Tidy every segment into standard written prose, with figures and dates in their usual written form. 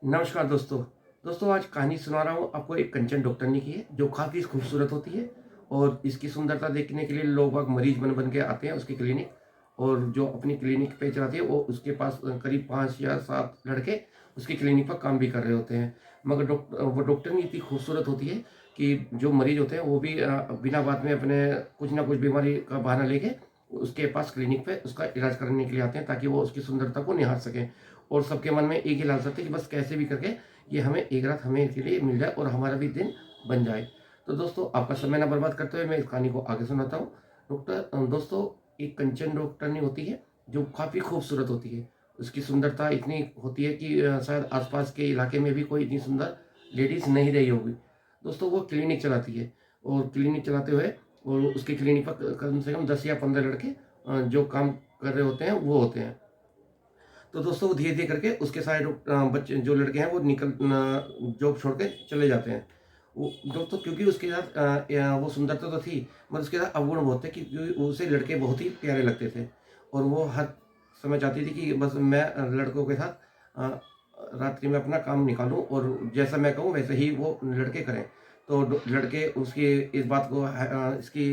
नमस्कार दोस्तों। दोस्तों आज कहानी सुना रहा हूँ आपको एक कंचन डॉक्टरनी की है जो काफ़ी खूबसूरत होती है और इसकी सुंदरता देखने के लिए लोग बाग मरीज बन बन के आते हैं उसकी क्लिनिक। और जो अपनी क्लिनिक पे चलाती है वो उसके पास करीब 5 या 7 लड़के उसकी क्लिनिक पर काम भी कर रहे होते हैं। मगर वो डॉक्टरनी इतनी खूबसूरत होती है कि जो मरीज होते हैं वो भी बिना बात में अपने कुछ ना कुछ बीमारी का बहाना लेके उसके पास क्लिनिक पे उसका इलाज कराने के लिए आते हैं ताकि वो उसकी सुंदरता को निहार सकें। और सबके मन में एक ही लालसा था कि बस कैसे भी करके ये हमें एक रात हमें के लिए मिल जाए और हमारा भी दिन बन जाए। तो दोस्तों आपका समय ना बर्बाद करते हुए मैं इस कहानी को आगे सुनाता हूँ। दोस्तों एक कंचन डॉक्टरनी होती है जो काफ़ी खूबसूरत होती है। उसकी सुंदरता इतनी होती है कि शायद आसपास के इलाके में भी कोई इतनी सुंदर लेडीज़ नहीं रही होगी। दोस्तों वो क्लिनिक चलाती है और क्लिनिक चलाते हुए और उसकी क्लिनिक पर कम से कम 10 या 15 लड़के जो काम कर रहे होते हैं वो होते हैं। तो दोस्तों वो धीरे-धीरे करके उसके सारे बच्चे जो लड़के हैं वो जॉब छोड़ के चले जाते हैं। वो दोस्तों क्योंकि उसके साथ वो सुंदरता तो थी मगर उसके साथ अवगुण बहुत थे क्योंकि उसे लड़के बहुत ही प्यारे लगते थे। और वो हर समय चाहती थी कि बस मैं लड़कों के साथ रात्रि में अपना काम निकालूँ और जैसा मैं कहूँ वैसे ही वो लड़के करें। तो लड़के उसकी इस बात को इसकी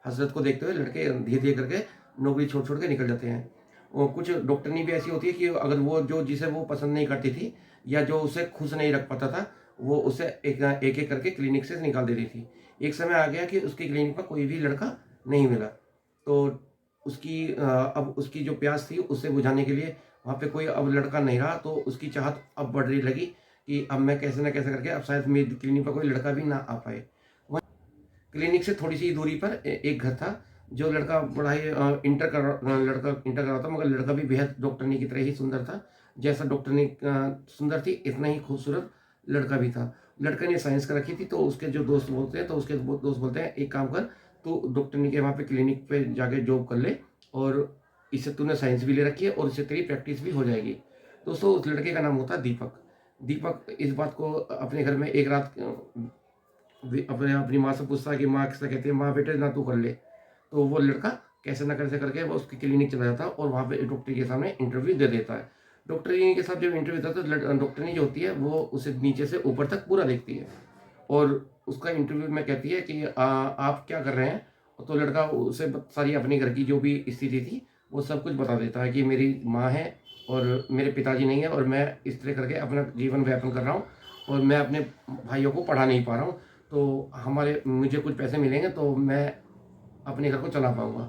हसरत को देखते हुए लड़के धीरे-धीरे करके नौकरी छोड़-छोड़ के निकल जाते हैं। और कुछ डॉक्टरनी भी ऐसी होती है कि अगर वो जो जिसे वो पसंद नहीं करती थी या जो उसे खुश नहीं रख पाता था, वो उसे एक-एक करके क्लिनिक से निकाल देती थी। एक समय आ गया कि उसकी क्लिनिक पर कोई भी लड़का नहीं मिला। तो अब उसकी जो प्यास थी उसे बुझाने के लिए वहाँ पे कोई अब लड़का नहीं रहा, तो उसकी चाहत अब बढ़ने लगी कि अब मैं कैसे न कैसे करके अब शायद मेरी क्लिनिक पर कोई लड़का भी ना आ पाए। क्लिनिक से थोड़ी-सी दूरी पर एक घर था, जो लड़का पढ़ाई लड़का इंटर कर रहा था मगर लड़का भी बेहद डॉक्टरनी की तरह ही सुंदर था। जैसा डॉक्टरनी सुंदर थी, इतना ही खूबसूरत लड़का भी था। लड़के ने साइंस कर रखी थी, तो उसके जो दोस्त बोलते हैं, तो उसके वो दोस्त बोलते हैं, "एक काम कर, तू डॉक्टरनी के वहाँ पे क्लिनिक पे जाके जॉब कर ले और इससे तूने साइंस भी ले रखी है और इससे तेरी प्रैक्टिस भी हो जाएगी।" दोस्तों, उस लड़के का नाम होता है दीपक। दीपक इस बात को अपने घर में एक रात अपने अपनी माँ से पूछता है कि माँ से कहती है, माँ बेटे ना तू कर ले। तो वो लड़का कैसे ना कैसे करके वो उसकी क्लिनिक चला जाता है और वहाँ पे डॉक्टर के सामने इंटरव्यू दे देता है। डॉक्टरनी के साथ जब इंटरव्यू देता है तो डॉक्टरनी जो होती है वो उसे नीचे से ऊपर तक पूरा देखती है और उसका इंटरव्यू में कहती है कि आप क्या कर रहे हैं? तो लड़का उसे सारी अपनी घर की जो भी स्थिति थी वो सब कुछ बता देता है कि मेरी माँ है और मेरे पिताजी नहीं है और मैं इस तरह करके अपना जीवन व्यापन कर रहा हूँ और मैं अपने भाइयों को पढ़ा नहीं पा रहा हूँ। तो हमारे मुझे कुछ पैसे मिलेंगे तो मैं अपने घर को चला पाऊँगा।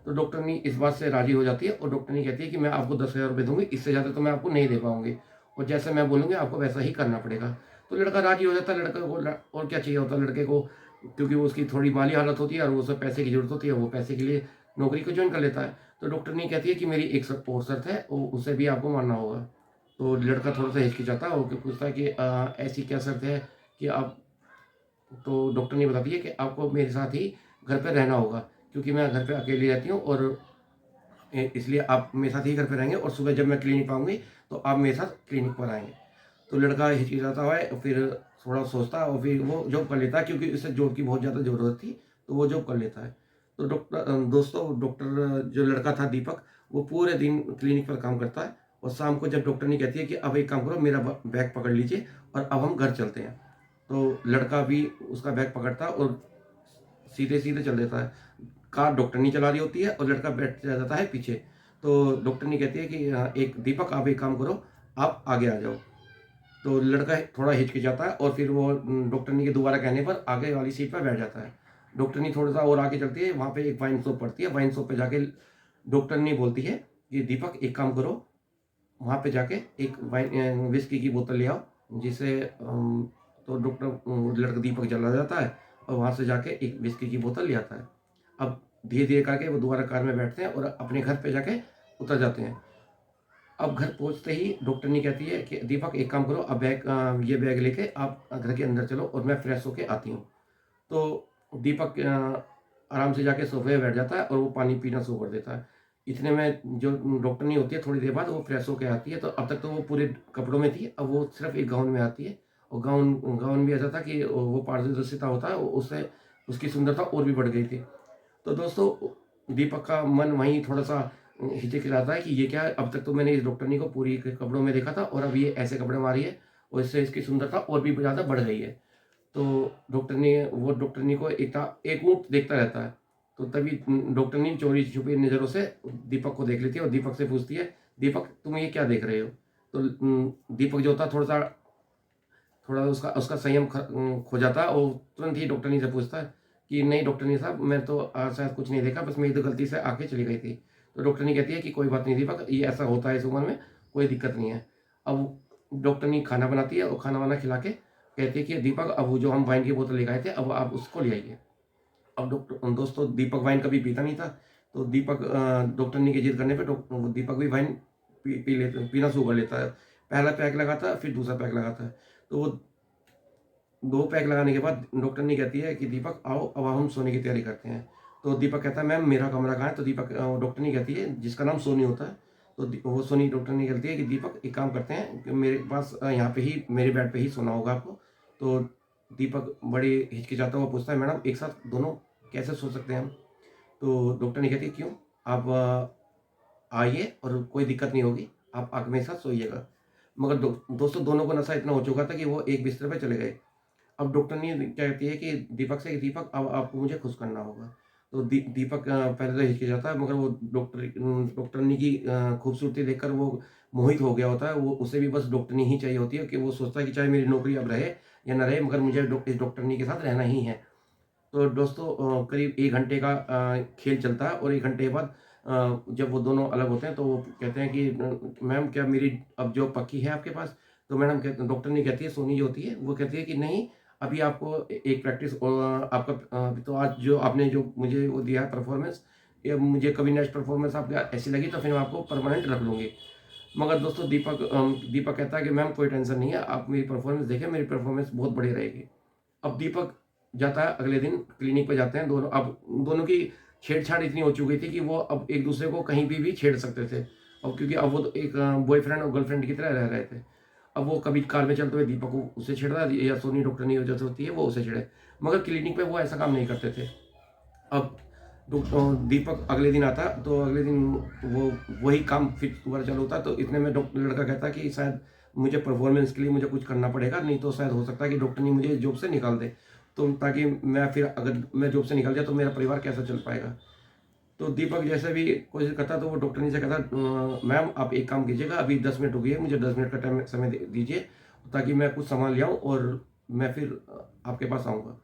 तो डॉक्टरनी इस बात से राज़ी हो जाती है और डॉक्टरनी कहती है कि मैं आपको 10,000 रुपए दूँगी, इससे ज़्यादा तो मैं आपको नहीं दे पाऊँगी और जैसे मैं बोलूँगी आपको वैसा ही करना पड़ेगा। तो लड़का राज़ी हो जाता है, लड़के को ल और क्या चाहिए होता है लड़के को, क्योंकि वो उसकी थोड़ी माली हालत होती है और वो उसे पैसे की ज़रूरत होती है, वो पैसे के लिए नौकरी को जॉइन कर लेता है। तो डॉक्टरनी कहती है कि मेरी एक और शर्त है, उसे भी आपको मानना होगा। तो लड़का थोड़ा-सा हिचकिचाता है और पूछता है कि ऐसी क्या शर्त है कि आप। तो डॉक्टर ने बता दिया कि आपको मेरे साथ ही घर पे रहना होगा क्योंकि मैं घर पे अकेली रहती हूँ और इसलिए आप मेरे साथ ही घर पे रहेंगे और सुबह जब मैं क्लिनिक पे आऊँगी तो आप मेरे साथ क्लिनिक पर आएँगे। तो लड़का हिचकिचाता हुआ है फिर थोड़ा सोचता है और फिर वो जॉब कर लेता है क्योंकि उसे जॉब की बहुत ज़्यादा ज़रूरत थी, तो वो जॉब कर लेता है। तो दोस्तों डॉक्टर जो लड़का था दीपक, वो पूरे दिन क्लिनिक पर काम करता है और शाम को जब डॉक्टरनी कहती है कि अब एक काम करो मेरा ब बैग पकड़ लीजिए और अब हम घर चलते हैं। तो लड़का भी उसका बैग पकड़ता है और सीधे-सीधे चल देता है। कार डॉक्टरनी चला रही होती है और लड़का बैठ जाता है पीछे। तो डॉक्टरनी कहती है कि एक दीपक आप एक काम करो, आप आगे आ जाओ। तो लड़का थोड़ा हिचकिचाता है और फिर वो डॉक्टरनी के दोबारा कहने पर आगे वाली सीट पर बैठ जाता है। डॉक्टरनी थोड़ा-सा और आगे चलती है, वहाँ पे एक वाइन शॉप पड़ती है, वाइन शॉप पे जाके डॉक्टरनी बोलती है कि दीपक एक काम करो, वहाँ पे जाके एक व्हिस्की की बोतल ले आओ जिसे तो लड़का दीपक चला जाता है और वहाँ से जाके एक व्हिस्की की बोतल ले आता है। अब धीरे-धीरे करके वो दोबारा कार में बैठते हैं और अपने घर पे जाके उतर जाते हैं। अब घर पहुँचते ही डॉक्टरनी कहती है कि दीपक एक काम करो, अब ये बैग लेके आप घर के अंदर चलो और मैं फ्रेश होके आती हूँ। तो दीपक आराम से जाके सोफ़े पे बैठ जाता है और वो पानी पीना शुरू कर देता है। इतने में जो डॉक्टरनी होती है थोड़ी देर बाद वो फ्रेश होके आती है, तो अब तक तो वो पूरे कपड़ों में थी, अब वो सिर्फ़ एक गाउन में आती है और गाउन गाउन भी ऐसा था कि वो पारदर्शिता होता है, उससे उसकी सुंदरता और भी बढ़ गई थी। तो दोस्तों दीपक का मन वहीं थोड़ा-सा हिचकिचाता है कि ये क्या है, अब तक तो मैंने इस डॉक्टरनी को पूरी के कपड़ों में देखा था और अब ये ऐसे कपड़े में आ रही है। और इससे इसकी सुंदरता और भी ज़्यादा बढ़ गई है। तो डॉक्टरनी को एकमुश्त देखता रहता है। तो तभी डॉक्टरनी चोरी-छुपी नज़रों से दीपक को देख लेती है और दीपक से पूछती है, "दीपक, तुम ये क्या देख रहे हो?" तो दीपक जो होता है थोड़ा-सा थोड़ा उसका उसका संयम खो जाता है और तुरंत ही डॉक्टरनी से पूछता है कि नहीं डॉक्टरनी साहब, मैं तो शायद कुछ नहीं देखा, बस मेरी तो गलती से आँखें चली गई थी। तो डॉक्टरनी कहती है कि कोई बात नहीं दीपक, ये ऐसा होता है इस उम्र में, कोई दिक्कत नहीं है। अब डॉक्टरनी खाना बनाती है और खाना-वाना खिला के कहती है कि दीपक, अब वो जो हम वाइन की बोतल लेके आए थे, अब आप उसको ले आइए। अब दोस्तों दीपक वाइन कभी पीता नहीं था, तो दीपक डॉक्टरनी की ज़िद करने पे दीपक भी वाइन पीना शुरू कर लेता है। पहला पैक लगाता है, फिर दूसरा पैक लगाता है। तो वो 2 पैक लगाने के बाद डॉक्टरनी कहती है कि दीपक आओ, अब हम सोने की तैयारी करते हैं। तो दीपक कहता है मैम मेरा कमरा कहाँ है? तो डॉक्टरनी कहती है जिसका नाम सोनी होता है, तो वो सोनी डॉक्टरनी कहती है कि दीपक एक काम करते हैं कि मेरे पास यहाँ पे ही मेरे बेड पे ही सोना होगा आपको। तो दीपक बड़ी हिचकिचाता हुआ पूछता है मैडम एक साथ दोनों कैसे सो सकते हैं हम? तो डॉक्टरनी कहती है क्यों? आप आइए और कोई दिक्कत नहीं होगी, आप आके मेरे साथ सोइएगा। मगर दोस्तों दोनों को नशा इतना हो चुका था कि वो एक बिस्तर पे चले गए। अब डॉक्टरनी कहती है कि दीपक से कि दीपक अब आपको मुझे खुश करना होगा। तो दीपक पहले तो हिचकिचाता है मगर वो डॉक्टरनी की खूबसूरती देखकर वो मोहित हो गया होता है। वो उसे भी बस डॉक्टरनी ही चाहिए होती है कि वो सोचता है कि चाहे मेरी नौकरी अब रहे या ना रहे मगर मुझे इस डॉक्टरनी के साथ रहना ही है। तो दोस्तों करीब 1 घंटे का खेल चलता है और 1 घंटे के बाद जब वो दोनों अलग होते हैं तो वो कहते हैं कि मैम क्या मेरी अब जॉब पक्की है आपके पास? तो मैडम कहते डॉक्टरनी कहती है सोनी जो होती है वो कहती है कि नहीं अभी आपको एक प्रैक्टिस आपका तो आज जो आपने जो मुझे वो दिया है परफॉर्मेंस या मुझे कभी नेक्स्ट परफॉर्मेंस आपकी ऐसी लगी तो फिर मैं आपको परमानेंट रख लूँगी। मगर दोस्तों दीपक कहता है कि मैम कोई टेंशन नहीं है, आप मेरी परफॉर्मेंस देखें, मेरी परफॉर्मेंस बहुत बढ़िया रहेगी। अब दीपक जाता है अगले दिन क्लिनिक पे जाते हैं दोनों। अब दोनों की छेड़छाड़ इतनी हो चुकी थी कि वो अब एक दूसरे को कहीं भी छेड़ सकते थे। अब क्योंकि अब वो तो एक बॉयफ्रेंड और गर्लफ्रेंड की तरह रह रहे थे। अब वो कभी कार में चलते हुए दीपक को उससे छेड़ रहा है या सोनी डॉक्टरनी जैसे होती है वो उसे छेड़े। मगर क्लिनिक पे वो ऐसा काम नहीं करते थे। अब दीपक अगले दिन आता है तो अगले दिन वो वही काम फिर दोबारा चालू होता है। तो इतने में लड़का कहता है कि शायद मुझे परफॉर्मेंस के लिए मुझे कुछ करना पड़ेगा, नहीं तो शायद हो सकता है कि डॉक्टर ने मुझे जॉब से निकाल दे। तो ताकि मैं फिर अगर मैं जॉब से निकल जाए तो मेरा परिवार कैसा चल पाएगा। तो दीपक जैसे भी कोशिश करता तो वो डॉक्टरनी से कहता मैम आप एक काम कीजिएगा, अभी 10 मिनट रुकिए, मुझे 10 मिनट का टाइम समय दीजिए ताकि मैं कुछ सामान ले आऊँ और मैं फिर आपके पास आऊँगा।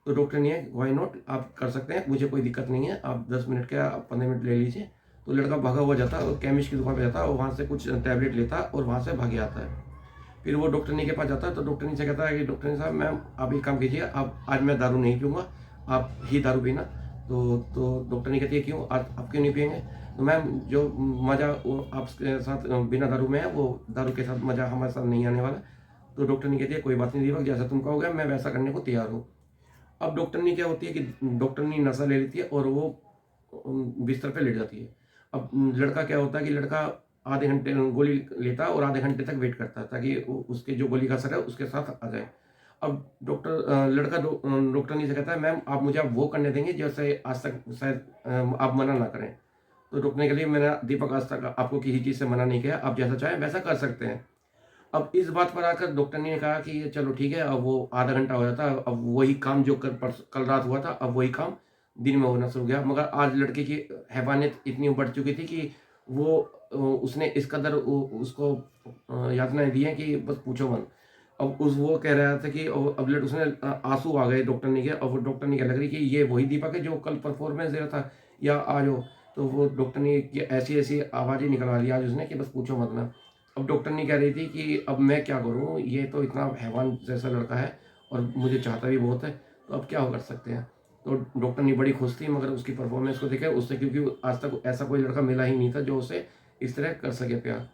तो डॉक्टरनी है व्हाई नॉट, आप कर सकते हैं, मुझे कोई दिक्कत नहीं है, आप 10 मिनट क्या आप 15 मिनट ले लीजिए। तो लड़का भागा हुआ जाता है और केमिस्ट की दुकान पे जाता है और वहाँ से कुछ टैबलेट लेता है और वहाँ से भागे आता है। फिर वो डॉक्टरनी के पास जाता है तो डॉक्टरनी से कहता है कि डॉक्टरनी साहब मैम आप एक काम कीजिए, आप आज मैं दारू नहीं पीऊँगा, आप ही दारू पीना। तो डॉक्टरनी कहती है क्यों? आज आप क्यों नहीं पिएँगे? तो मैम जो मज़ा वो आपके साथ बिना दारू में है, वो दारू के साथ मज़ा हमारे साथ नहीं आने वाला। तो डॉक्टरनी कहती है कोई बात नहीं दीपक, जैसा तुम कहोगे मैं वैसा करने को तैयार हूँ। अब डॉक्टरनी क्या होती है कि डॉक्टरनी नशा ले लेती है और वो बिस्तर पे लेट जाती है। अब लड़का क्या होता है कि लड़का आधे घंटे गोली लेता है और आधे घंटे तक वेट करता है ताकि उसके जो गोली का असर है उसके साथ आ जाए। अब लड़का डॉक्टरनी से कहता है मैम आप मुझे अब वो करने देंगे जैसे आज तक शायद आप मना ना करें। तो रोकने के लिए मैंने दीपक आज तक आपको किसी चीज़ से मना नहीं किया, आप जैसा चाहें वैसा कर सकते हैं। अब इस बात पर आकर डॉक्टर ने कहा कि ये चलो ठीक है, अब वो आधा घंटा हो जाता है, अब वही काम जो कल रात हुआ था, अब वही काम दिन में होना शुरू हो गया। मगर आज लड़के की हैवानियत इतनी बढ़ चुकी थी कि वो उसने इस कदर उसको यातनाएँ दी हैं कि बस पूछो मत। अब वो कह रहा था कि अब उसने आँसू आ गए डॉक्टरनी के। अब वो डॉक्टरनी कहने लग रही कि ये वही दीपक है जो कल परफॉर्मेंस दे रहा था या आज हो। तो वो डॉक्टरनी की ऐसी-ऐसी आवाज़ें निकलवा ली आज उसने कि बस पूछो मत ना। अब डॉक्टरनी कह रही थी कि अब मैं क्या करूँ? ये तो इतना हैवान जैसा लड़का है और मुझे चाहता भी बहुत है, तो अब क्या कर सकते हैं? तो डॉक्टरनी बड़ी खुश थी मगर उसकी परफॉर्मेंस को देखे उससे, क्योंकि आज तक ऐसा कोई लड़का मिला ही नहीं था जो उसे इस तरह कर सके प्यार।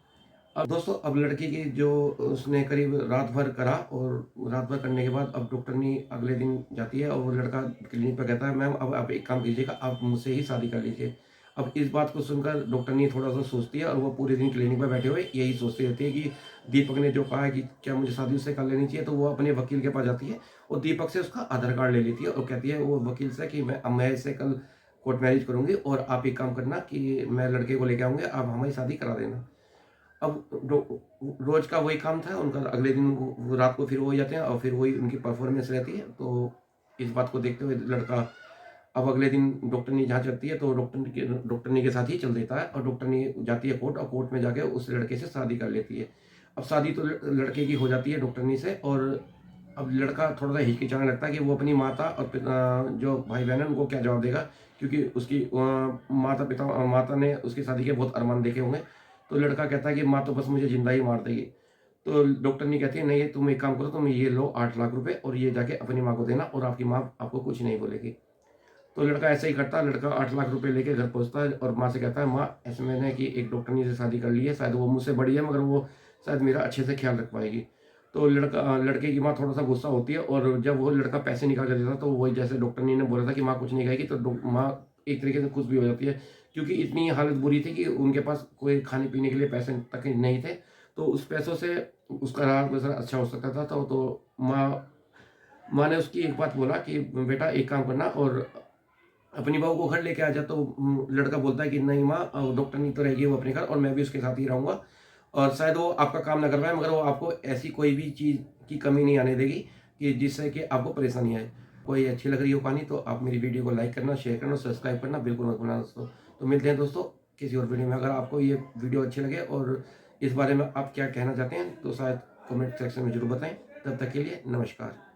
अब दोस्तों अब लड़की की जो उसने करीब रात भर करा और रात भर करने के बाद अब डॉक्टरनी अगले दिन जाती है और वो लड़का क्लिनिक पे कहता है मैम अब आप एक काम कीजिएगा, आप मुझसे ही शादी कर लीजिए। अब इस बात को सुनकर डॉक्टरनी थोड़ा-सा सोचती है और वो पूरे दिन क्लिनिक पे बैठे हुए यही सोचती रहती है कि दीपक ने जो कहा है कि क्या मुझे शादी उससे कर लेनी चाहिए, तो वो अपने वकील के पास जाती है और दीपक से उसका आधार कार्ड ले लेती है और कहती है वो वकील से कि मैं इससे कल कोर्ट मैरिज करूँगी और आप एक काम करना कि मैं लड़के को लेके आऊँगी, आप हमारी शादी करा देना। अब रोज़ का वही काम था उनका, अगले दिन वो रात को फिर वो हो जाते हैं और फिर वही उनकी परफ़ॉर्मेंस रहती है। तो इस बात को देखते हुए लड़का अब अगले दिन डॉक्टरनी जहाँ चलती है तो डॉक्टरनी के साथ ही चल देता है, और डॉक्टरनी जाती है कोर्ट, और कोर्ट में जाके उस लड़के से शादी कर लेती है। अब शादी तो लड़के की हो जाती है डॉक्टरनी से, और अब लड़का थोड़ा-सा हिचकिचाने लगता है कि वो अपनी माता और जो भाई-बहन हैं उनको क्या जवाब देगा, क्योंकि उसकी माता ने उसकी शादी के बहुत अरमान देखे होंगे। तो लड़का कहता है कि माँ तो बस मुझे ज़िंदा ही मार देगी। तो डॉक्टरनी कहती है, नहीं तुम एक काम करो, तुम ये लो 8 लाख रुपए और ये जाके अपनी माँ को देना, और आपकी माँ आपको कुछ नहीं बोलेगी। तो लड़का ऐसा ही करता है, लड़का 8 लाख रुपए लेके घर पहुँचता है और माँ से कहता है, माँ ऐसे मैंने कि एक डॉक्टरनी से शादी कर ली है, शायद वो मुझसे बड़ी है मगर वो शायद मेरा अच्छे से ख्याल रख पाएगी। तो लड़के की माँ थोड़ा-सा गुस्सा होती है, और जब वो लड़का पैसे निकाल के देता है तो वही जैसे डॉक्टरनी ने बोला था कि माँ कुछ नहीं खाएगी, तो माँ एक तरीके से खुश भी हो जाती है, क्योंकि इतनी हालत बुरी थी कि उनके पास कोई खाने-पीने के लिए पैसे तक नहीं थे। तो उस पैसों से उसका रहा-गुज़र अच्छा हो सकता था। तो माँ ने उसकी एक बात बोला कि बेटा एक काम करना और अपनी बहू को घर लेके आ जा। तो लड़का बोलता है कि नहीं माँ, डॉक्टरनी तो रहेगी वो अपने घर, और मैं भी उसके साथ ही रहूँगा, और शायद वो आपका काम ना कर पाए मगर वो आपको ऐसी कोई भी चीज़ की कमी नहीं आने देगी कि जिससे कि आपको परेशानी आए। कोई अच्छी लग रही हो कहानी तो आप मेरी वीडियो को लाइक करना, शेयर करना, सब्सक्राइब करना बिल्कुल मत भूलना दोस्तों। तो मिलते हैं दोस्तों किसी और वीडियो में। अगर आपको ये वीडियो अच्छी लगे और इस बारे में आप क्या कहना चाहते हैं तो शायद कमेंट सेक्शन में ज़रूर बताएँ। तब तक के लिए नमस्कार।